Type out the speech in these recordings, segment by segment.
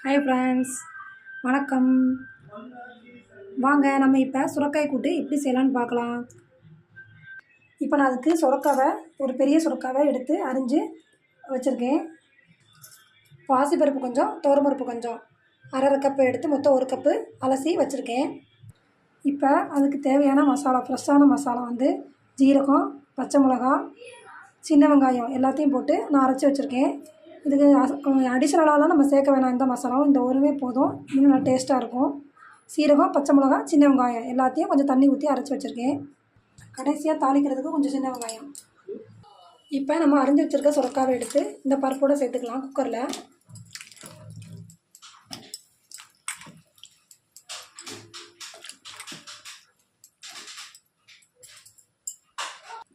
Hi friends, வணக்கம். வாங்க நம்ம இப்போ சுரக்காய் கூட்டு எப்படி செய்யலான்னு பார்க்கலாம். இப்போ நான் அதுக்கு ஒரு பெரிய சுரக்காவை எடுத்து அரிஞ்சு வச்சுருக்கேன். பாசிப்பருப்பு கொஞ்சம், துவரம்பருப்பு கொஞ்சம், அரை கப்பு எடுத்து மொத்தம் 1 கப்பு அலசி வச்சுருக்கேன். இப்போ அதுக்கு தேவையான மசாலா, ஃப்ரெஷ்ஷான மசாலா ஜீரகம், பச்சை மிளகா, சின்ன வெங்காயம் எல்லாத்தையும் போட்டு நான் அரைச்சி வச்சுருக்கேன். இதுக்கு அடிஷ்னலாலாம் நம்ம சேர்க்க வேணாம். இந்த மசாலாவும் இந்த ஒருவே போதும், இன்னும் நல்லா டேஸ்ட்டாக இருக்கும். சீரகம், பச்சை மிளகா, சின்ன வெங்காயம் எல்லாத்தையும் கொஞ்சம் தண்ணி ஊற்றி அரைச்சி வச்சுருக்கேன். கடைசியாக தாளிக்கிறதுக்கு கொஞ்சம் சின்ன வெங்காயம். இப்போ நம்ம அரிஞ்சு வச்சுருக்க சுரக்காவை எடுத்து இந்த பருப்போடு சேர்த்துக்கலாம். குக்கரில்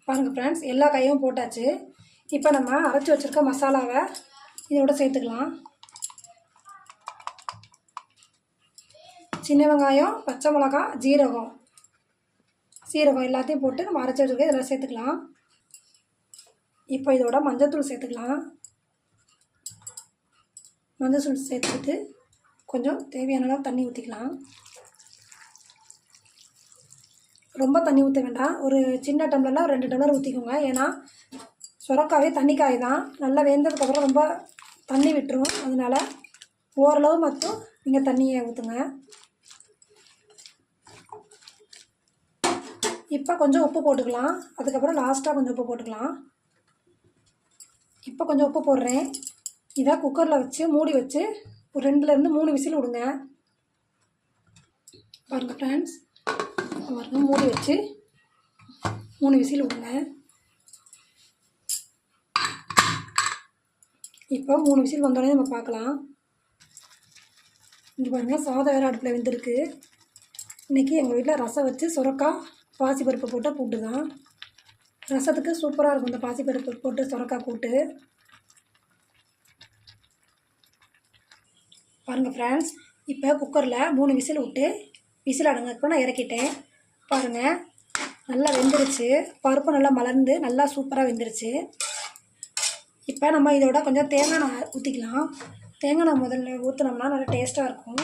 பாருங்கள் ஃப்ரெண்ட்ஸ், எல்லா காயும் போட்டாச்சு. இப்போ நம்ம அரைச்சி வச்சுருக்க மசாலாவை இதோட சேர்த்துக்கலாம். சின்ன வெங்காயம், பச்சை மிளகா, சீரகம் எல்லாத்தையும் போட்டு நம்ம அரைச்சி வச்சுருக்க இதில் சேர்த்துக்கலாம். இப்போ இதோட மஞ்சள்தூள் சேர்த்துக்கலாம். மஞ்சள்தூள் சேர்த்துட்டு கொஞ்சம் தேவையான அளவு தண்ணி ஊற்றிக்கலாம். ரொம்ப தண்ணி ஊற்ற வேண்டாம். ஒரு சின்ன டம்ளரில் 2 டம்ளர் ஊற்றிக்கோங்க. ஏன்னா சுரக்காவே தண்ணிக்காய் தான். நல்லா வெந்ததுக்கப்புறம் ரொம்ப தண்ணி விட்டுரும். அதனால் ஓரளவு மட்டும் நீங்கள் தண்ணியை ஊற்றுங்க. இப்போ கொஞ்சம் உப்பு போட்டுக்கலாம். அதுக்கப்புறம் லாஸ்ட்டாக கொஞ்சம் உப்பு போட்டுக்கலாம். இப்போ கொஞ்சம் உப்பு போடுறேன். இதை குக்கரில் வச்சு மூடி வச்சு ஒரு 2லேருந்து 3 விசில் விடுங்க. பாருங்கள் ஃப்ரெண்ட்ஸ், மூடி வச்சு 3 விசில் விடுங்க. இப்போ 3 விசில் வந்தோடனே நம்ம பார்க்கலாம். இங்கே பாருங்கள், சாதம் வேறு அடுப்பில் வெந்திருக்கு. இன்றைக்கி எங்கள் வீட்டில் ரசம் வச்சு சுரக்காய் பாசிப்பருப்பு போட்ட கூட்டு தான். ரசத்துக்கு சூப்பராக இருக்கும் இந்த பாசிப்பருப்பு போட்டு சுரக்காய் கூட்டு. பாருங்கள் ஃப்ரெண்ட்ஸ், இப்போ குக்கரில் 3 விசில் விட்டு விசில் அடங்கினதுக்கப்புறம் நான் இறக்கிட்டேன். பாருங்கள், நல்லா வெந்துருச்சு. பருப்பு நல்லா மலர்ந்து நல்லா சூப்பராக வெந்துருச்சு. இப்போ நம்ம இதோட கொஞ்சம் தேங்காய் எண்ணெய் ஊற்றிக்கலாம். தேங்காய் எண்ணெய் முதல்ல ஊற்றினோம்னா நல்லா டேஸ்ட்டாக இருக்கும்.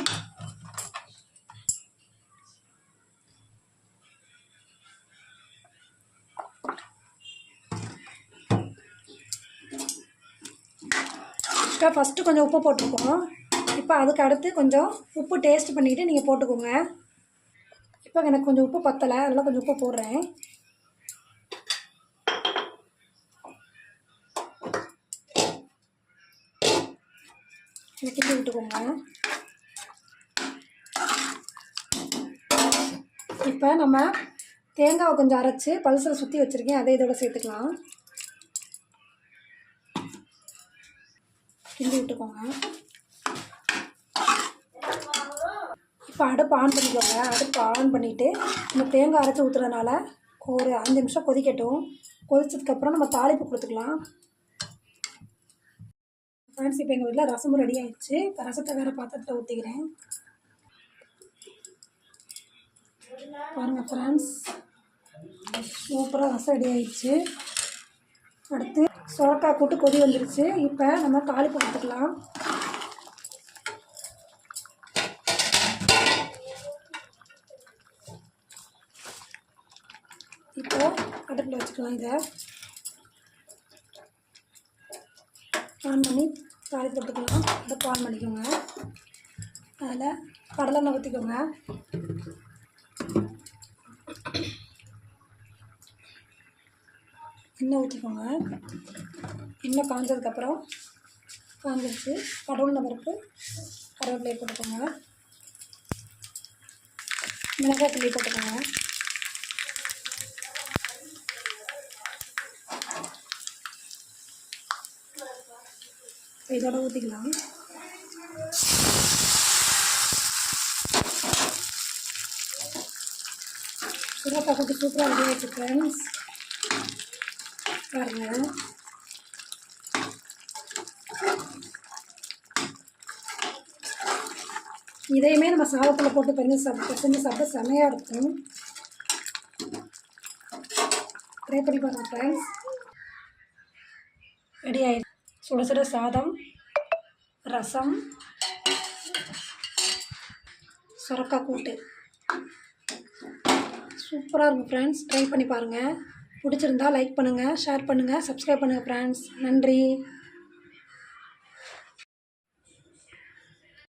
இப்போ ஃபஸ்ட்டு கொஞ்சம் உப்பு போட்டுருக்கோம். இப்போ அதுக்கு அடுத்து கொஞ்சம் உப்பு டேஸ்ட் பண்ணிவிட்டு நீங்கள் போட்டுக்கோங்க. இப்போ எனக்கு கொஞ்சம் உப்பு பத்தலை, அதெல்லாம் கொஞ்சம் உப்பு போடுறேன். கிண்டி விட்டுக்கோங்க. இப்போ நம்ம தேங்காவை கொஞ்சம் அரைச்சி பல்சில் சுற்றி வச்சுருக்கேன், அதை இதோட சேர்த்துக்கலாம். கிண்டி விட்டுக்கோங்க. இப்போ அடுப்பு ஆன் பண்ணிக்கோங்க. அடுப்பு ஆன் பண்ணிவிட்டு நம்ம தேங்காய் அரைச்சி ஊற்றுறதுனால ஒரு 5 நிமிஷம் கொதிக்கட்டும். கொதிச்சதுக்கப்புறம் நம்ம தாளிப்பு கொடுத்துக்கலாம். ஃப்ரெண்ட்ஸ், இப்போ எங்கள் வீட்டில் ரசமும் ரெடி ஆகிடுச்சு. இப்போ ரசத்தை வேறு பாத்திரத்தில் ஊற்றிக்கிறேன். பாருங்கள் ஃப்ரெண்ட்ஸ், சூப்பராக ரசம் ரெடி ஆகிடுச்சு. அடுத்து சுரக்காய் கூட்டு கொதி வந்துருச்சு. இப்போ நம்ம தாளிப்பு கொடுத்துக்கலாம். இப்போ அடுப்பில் வச்சுக்கலாம். இதை ஆன் பண்ணி தாளிப்பு போட்டுக்கலாம். அடுப்பு ஆன் பண்ணிக்கோங்க. அதில் கடலெண்ணெய் ஊற்றிக்கோங்க. எண்ணெய் ஊற்றிக்கோங்க. எண்ணெய் காஞ்சதுக்கப்புறம் காஞ்சிருச்சு. கடவுள் பருப்பு கருவேப்பிலையை போட்டுக்கோங்க. மிளகாய் கிள்ளி போட்டுக்கோங்க. இதோட ஊற்றிக்கலாம். சுரக்காய் கூட்டு சூப்பராக ரெடி ஆகிடுச்சு ஃப்ரெண்ட்ஸ். பாருங்கள், இதையுமே நம்ம சாதத்தில் போட்டு செஞ்சு சாப்பிட செமையாக இருக்கும். ட்ரை பண்ணி பாருங்கள் ஃப்ரெண்ட்ஸ். ரெடி ஆகிடுச்சு. சுட சுட சாதம், ரசம், சுரக்காய் கூட்டு சூப்பராக இருக்கும் ஃப்ரெண்ட்ஸ். ட்ரை பண்ணி பாருங்கள். பிடிச்சிருந்தா லைக் பண்ணுங்கள், ஷேர் பண்ணுங்கள், சப்ஸ்கிரைப் பண்ணுங்கள் ஃப்ரெண்ட்ஸ். நன்றி.